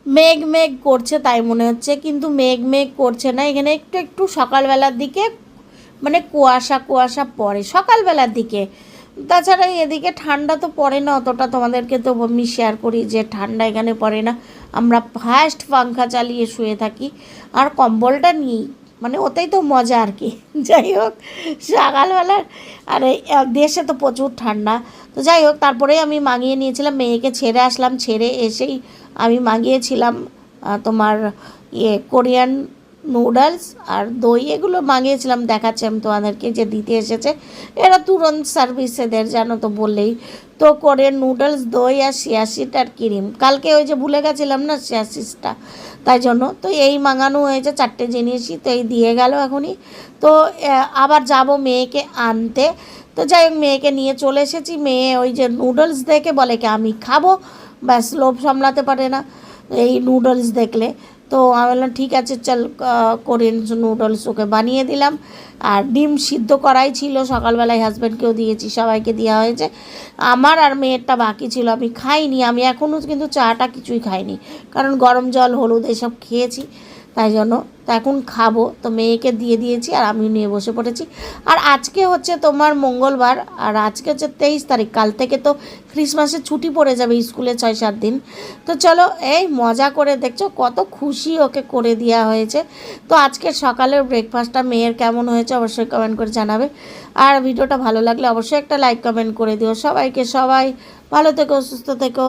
মেঘ মেঘ করছে তাই মনে হচ্ছে, কিন্তু মেঘ মেঘ করছে না। এখানে একটু একটু সকালবেলার দিকে মানে কুয়াশা কুয়াশা পড়ে সকালবেলার দিকে। তাছাড়া এদিকে ঠান্ডা তো পড়ে না অতটা, তোমাদেরকে তো আমি শেয়ার করি যে ঠান্ডা এখানে পড়ে না। আমরা ফার্স্ট পাংখা চালিয়ে শুয়ে থাকি আর কম্বলটা নিই, মানে ওতেই তো মজা আর কি। যাই হোক, সকালবেলার আর দেশে তো প্রচুর ঠান্ডা। তো যাই হোক, তারপরেই আমি মাগিয়ে নিয়েছিলাম, মেয়েকে ছেড়ে আসলাম, ছেড়ে এসেই আমি মাগিয়েছিলাম তোমার কোরিয়ান নুডলস আর দই, এগুলো মাগিয়েছিলাম। দেখাচ্ছি আমি তোমাদেরকে যে দিতে এসেছে, এরা তুরন্ত সার্ভিস এদের, জানো তো বললেই তো। কোরিয়ান নুডলস, দই আর শিয়াশিট আর ক্রিম, কালকে ওই যে ভুলে গেছিলাম না শিয়াশিটটা, তাই জন্য তো এই মাঙানো হয়েছে 4টে জিনিসই, তো এই দিয়ে গেল এখনই। তো আবার যাব মেয়েকে আনতে। তো যাই হোক, মেয়েকে নিয়ে চলে এসেছি। মেয়ে ওই যে নুডলস দেখে বলে কি আমি খাবো, ব্যাস লোভ সামলাতে পারে না এই নুডলস দেখলে। তো আমি বললাম ঠিক আছে চল, কোরিয়ান নুডলস ওকে বানিয়ে দিলাম। আর ডিম সিদ্ধ করাই ছিল, সকালবেলায় হাজব্যান্ডকেও দিয়েছি, সবাইকে দেওয়া হয়েছে। আমার আর মেয়েরটা বাকি ছিল, আমি খাইনি। আমি এখনও কিন্তু চাটা কিছুই খাইনি, কারণ গরম জল হলুদ এসব খেয়েছি, তাই জন্য। তো এখন খাবো, তো মেয়েকে দিয়ে দিয়েছি আর আমি নিয়ে বসে পড়েছি। আর আজকে হচ্ছে তোমার মঙ্গলবার, আর আজকে হচ্ছে 23 তারিখ, কাল থেকে তো ক্রিসমাসের ছুটি পড়ে যাবে স্কুলে 6-7 দিন। তো চলো, এই মজা করে দেখছো কত খুশি ওকে করে দেওয়া হয়েছে। তো আজকে সকালের ব্রেকফাস্টটা মেয়ের কেমন হয়েছে অবশ্যই কমেন্ট করে জানাবে। আর ভিডিওটা ভালো লাগলে অবশ্যই একটা লাইক কমেন্ট করে দিও। সবাইকে, সবাই ভালো থেকো, সুস্থ থেকো।